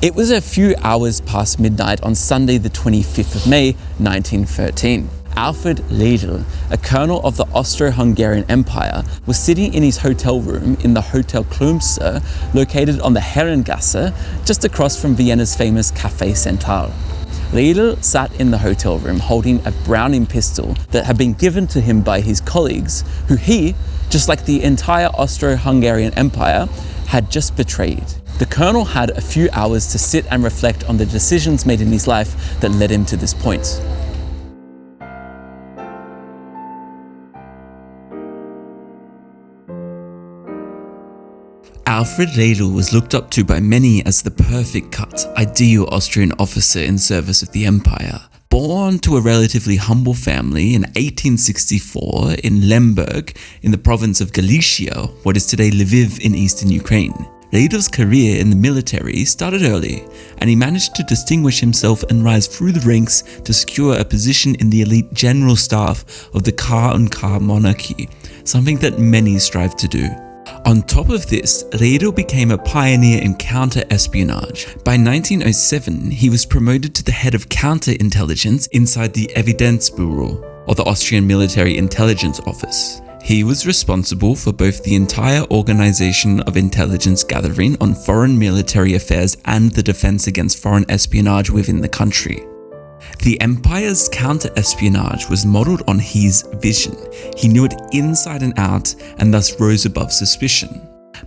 It was a few hours past midnight on Sunday the 25th of May 1913. Alfred Redl, a colonel of the Austro-Hungarian Empire, was sitting in his hotel room in the Hotel Klumser, located on the Herrengasse, just across from Vienna's famous Café Central. Redl sat in the hotel room holding a Browning pistol that had been given to him by his colleagues, who he, just like the entire Austro-Hungarian Empire, had just betrayed. The colonel had a few hours to sit and reflect on the decisions made in his life that led him to this point. Alfred Redl was looked up to by many as the perfect-cut, ideal Austrian officer in service of the empire. Born to a relatively humble family in 1864 in Lemberg in the province of Galicia, what is today Lviv in eastern Ukraine. Redl's career in the military started early, and he managed to distinguish himself and rise through the ranks to secure a position in the elite general staff of the k.u.k monarchy, something that many strive to do. On top of this, Redl became a pioneer in counter-espionage. By 1907, he was promoted to the head of counterintelligence inside the Evidenzbüro, or the Austrian Military Intelligence Office. He was responsible for both the entire organization of intelligence gathering on foreign military affairs and the defense against foreign espionage within the country. The empire's counter-espionage was modeled on his vision. He knew it inside and out and thus rose above suspicion.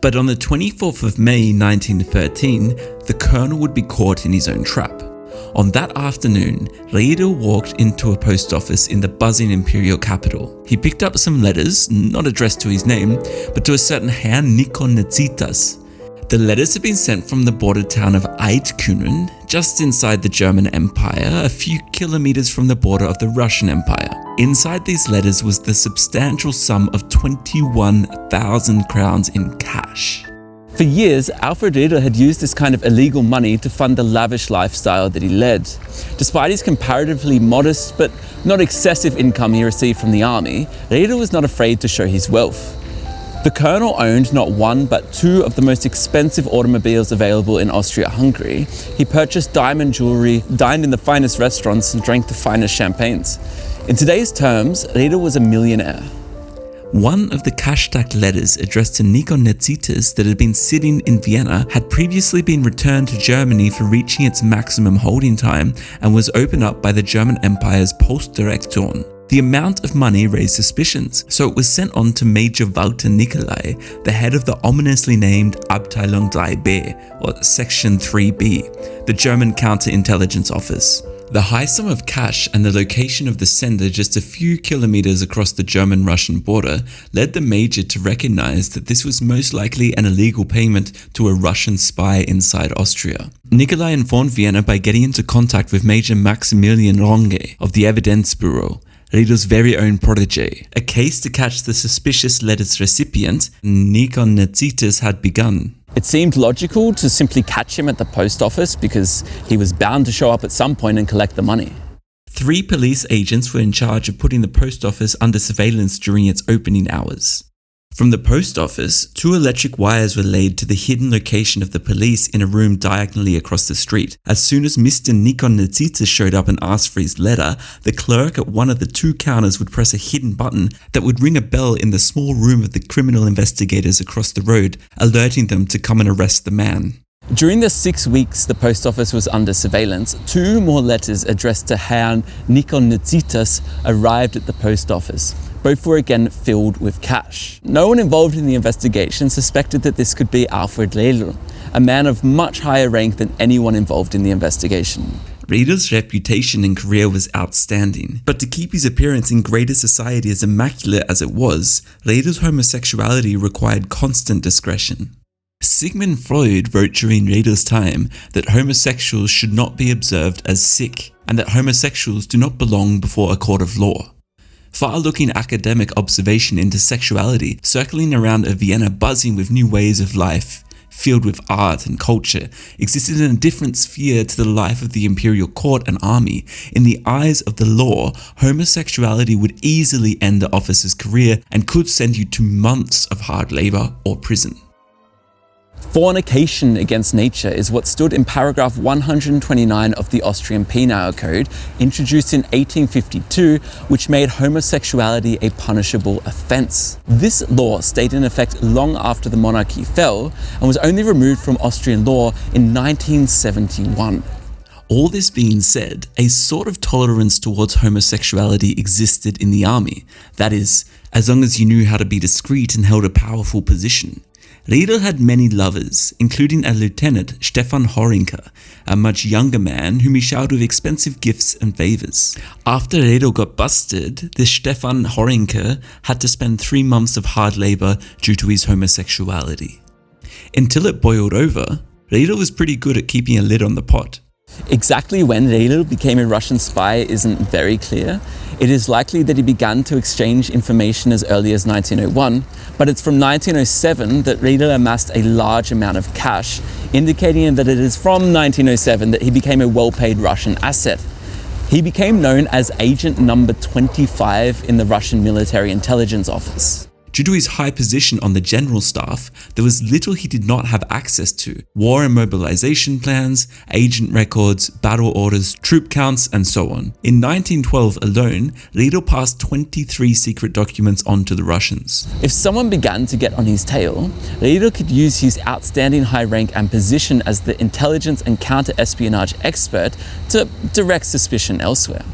But on the 24th of May 1913, the colonel would be caught in his own trap. On that afternoon, Redl walked into a post office in the buzzing imperial capital. He picked up some letters, not addressed to his name, but to a certain Herr Nikon Nezitas. The letters had been sent from the border town of Eidkunen, just inside the German Empire, a few kilometers from the border of the Russian Empire. Inside these letters was the substantial sum of 21,000 crowns in cash. For years, Alfred Redl had used this kind of illegal money to fund the lavish lifestyle that he led. Despite his comparatively modest but not excessive income he received from the army, Redl was not afraid to show his wealth. The colonel owned not one but two of the most expensive automobiles available in Austria-Hungary. He purchased diamond jewelry, dined in the finest restaurants, and drank the finest champagnes. In today's terms, Redl was a millionaire. One of the cash-stacked letters addressed to Nikon Nezitas that had been sitting in Vienna had previously been returned to Germany for reaching its maximum holding time and was opened up by the German Empire's Postdirektion. The amount of money raised suspicions, so it was sent on to Major Walter Nicolai, the head of the ominously named Abteilung 3b, or Section 3b, the German counterintelligence office. The high sum of cash and the location of the sender just a few kilometers across the German-Russian border led the major to recognize that this was most likely an illegal payment to a Russian spy inside Austria. Nicolai informed Vienna by getting into contact with Major Maximilian Ronge of the Evidenzbüro, Redl's very own protege. A case to catch the suspicious letter's recipient, Nikon Nezitas, had begun. It seemed logical to simply catch him at the post office because he was bound to show up at some point and collect the money. 3 police agents were in charge of putting the post office under surveillance during its opening hours. From the post office, 2 electric wires were laid to the hidden location of the police in a room diagonally across the street. As soon as Mr. Nikon Nezitas showed up and asked for his letter, the clerk at one of the 2 counters would press a hidden button that would ring a bell in the small room of the criminal investigators across the road, alerting them to come and arrest the man. During the 6 weeks the post office was under surveillance, 2 more letters addressed to Herrn Nikon Nezitas arrived at the post office. Both were again filled with cash. No one involved in the investigation suspected that this could be Alfred Redl, a man of much higher rank than anyone involved in the investigation. Redl's reputation and career was outstanding, but to keep his appearance in greater society as immaculate as it was, Redl's homosexuality required constant discretion. Sigmund Freud wrote during Redl's time that homosexuals should not be observed as sick, and that homosexuals do not belong before a court of law. Far-looking academic observation into sexuality, circling around a Vienna buzzing with new ways of life, filled with art and culture, existed in a different sphere to the life of the imperial court and army. In the eyes of the law, homosexuality would easily end the officer's career and could send you to months of hard labor or prison. Fornication against nature is what stood in paragraph 129 of the Austrian Penal Code, introduced in 1852, which made homosexuality a punishable offence. This law stayed in effect long after the monarchy fell and was only removed from Austrian law in 1971. All this being said, a sort of tolerance towards homosexuality existed in the army. That is, as long as you knew how to be discreet and held a powerful position. Redl had many lovers, including a lieutenant, Stefan Horinka, a much younger man whom he showered with expensive gifts and favours. After Redl got busted, this Stefan Horinka had to spend 3 months of hard labour due to his homosexuality. Until it boiled over, Redl was pretty good at keeping a lid on the pot. Exactly when Redl became a Russian spy isn't very clear. It is likely that he began to exchange information as early as 1901, but it's from 1907 that Redl amassed a large amount of cash, indicating that it is from 1907 that he became a well-paid Russian asset. He became known as Agent Number 25 in the Russian Military Intelligence Office. Due to his high position on the general staff, there was little he did not have access to: war and mobilization plans, agent records, battle orders, troop counts, and so on. In 1912 alone, Redl passed 23 secret documents on to the Russians. If someone began to get on his tail, Redl could use his outstanding high rank and position as the intelligence and counter-espionage expert to direct suspicion elsewhere.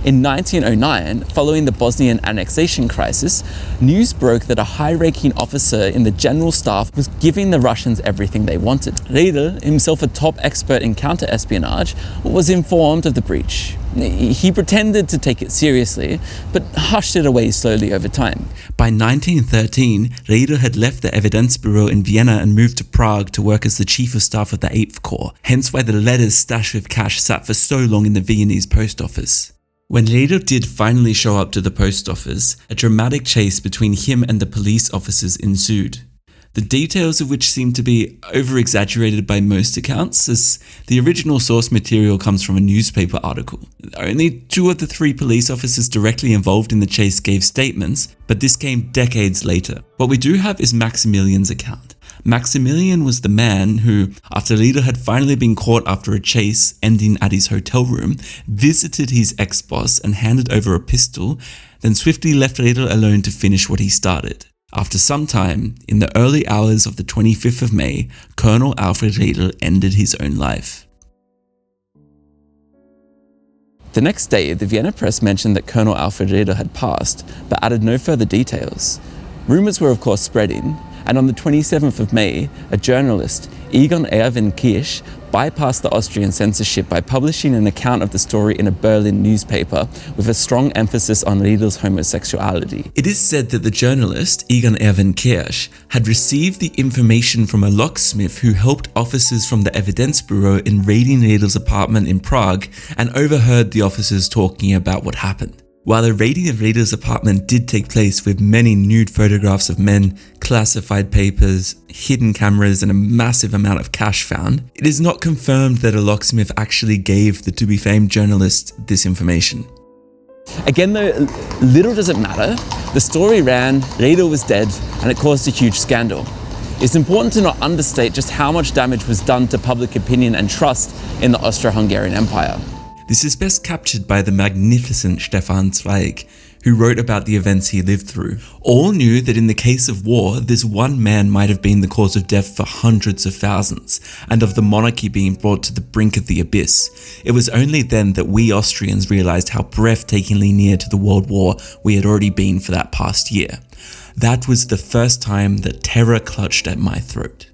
In 1909, following the Bosnian annexation crisis, news broke that a high-ranking officer in the general staff was giving the Russians everything they wanted. Redl, himself a top expert in counter-espionage, was informed of the breach. He pretended to take it seriously, but hushed it away slowly over time. By 1913, Redl had left the Evidenzbüro in Vienna and moved to Prague to work as the Chief of Staff of the 8th Corps, hence why the letters stashed with cash sat for so long in the Viennese post office. When Redl did finally show up to the post office, a dramatic chase between him and the police officers ensued. The details of which seem to be over-exaggerated by most accounts, as the original source material comes from a newspaper article. Only 2 of the 3 police officers directly involved in the chase gave statements, but this came decades later. What we do have is Maximilian's account. Maximilian was the man who, after Redl had finally been caught after a chase ending at his hotel room, visited his ex-boss and handed over a pistol, then swiftly left Redl alone to finish what he started. After some time, in the early hours of the 25th of May, Colonel Alfred Redl ended his own life. The next day, the Vienna press mentioned that Colonel Alfred Redl had passed, but added no further details. Rumours were of course spreading, and on the 27th of May, a journalist, Egon Erwin Kirsch, bypassed the Austrian censorship by publishing an account of the story in a Berlin newspaper with a strong emphasis on Redl's homosexuality. It is said that the journalist, Egon Erwin Kirsch, had received the information from a locksmith who helped officers from the Evidenzbüro in raiding Redl's apartment in Prague and overheard the officers talking about what happened. While the raiding of Redl's apartment did take place with many nude photographs of men, classified papers, hidden cameras, and a massive amount of cash found, it is not confirmed that a locksmith actually gave the to-be-famed journalist this information. Again though, little does it matter. The story ran, Redl was dead, and it caused a huge scandal. It's important to not understate just how much damage was done to public opinion and trust in the Austro-Hungarian Empire. This is best captured by the magnificent Stefan Zweig, who wrote about the events he lived through. All knew that in the case of war, this one man might have been the cause of death for hundreds of thousands, and of the monarchy being brought to the brink of the abyss. It was only then that we Austrians realized how breathtakingly near to the world war we had already been for that past year. That was the first time that terror clutched at my throat.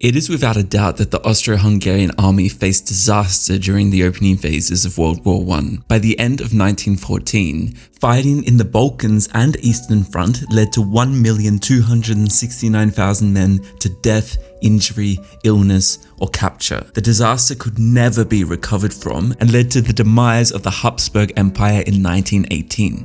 It is without a doubt that the Austro-Hungarian army faced disaster during the opening phases of World War I. By the end of 1914, fighting in the Balkans and Eastern Front led to 1,269,000 men to death, injury, illness, or capture. The disaster could never be recovered from and led to the demise of the Habsburg Empire in 1918.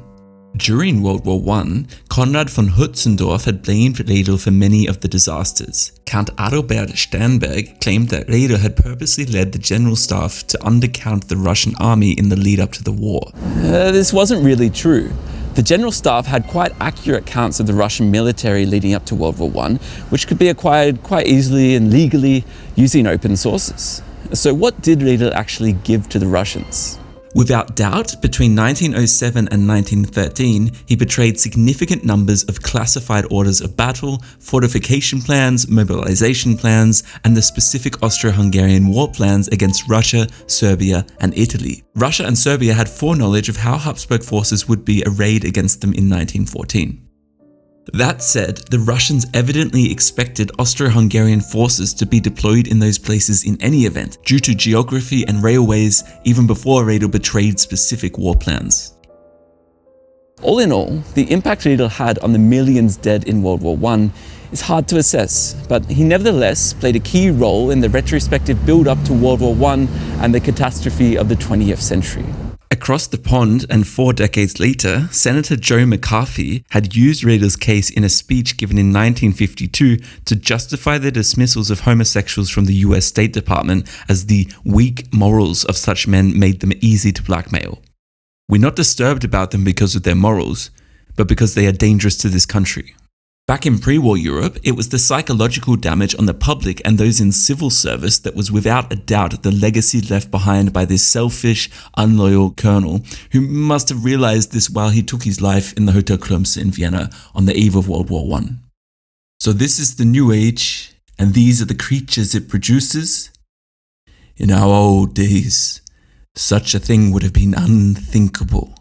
During World War I, Konrad von Hötzendorf had blamed Redl for many of the disasters. Count Adalbert Sternberg claimed that Redl had purposely led the general staff to undercount the Russian army in the lead up to the war. This wasn't really true. The General Staff had quite accurate counts of the Russian military leading up to World War I, which could be acquired quite easily and legally using open sources. So what did Redl actually give to the Russians? Without doubt, between 1907 and 1913, he betrayed significant numbers of classified orders of battle, fortification plans, mobilization plans, and the specific Austro-Hungarian war plans against Russia, Serbia, and Italy. Russia and Serbia had foreknowledge of how Habsburg forces would be arrayed against them in 1914. That said, the Russians evidently expected Austro-Hungarian forces to be deployed in those places in any event, due to geography and railways, even before Redl betrayed specific war plans. All in all, the impact Redl had on the millions dead in World War I is hard to assess, but he nevertheless played a key role in the retrospective build-up to World War I and the catastrophe of the 20th century. Across the pond and 4 decades later, Senator Joe McCarthy had used Redl's case in a speech given in 1952 to justify the dismissals of homosexuals from the US State Department, as the weak morals of such men made them easy to blackmail. We're not disturbed about them because of their morals, but because they are dangerous to this country. Back in pre-war Europe, it was the psychological damage on the public and those in civil service that was without a doubt the legacy left behind by this selfish, unloyal colonel, who must have realized this while he took his life in the Hotel Klumse in Vienna on the eve of World War I. So this is the new age, and these are the creatures it produces? In our old days, such a thing would have been unthinkable.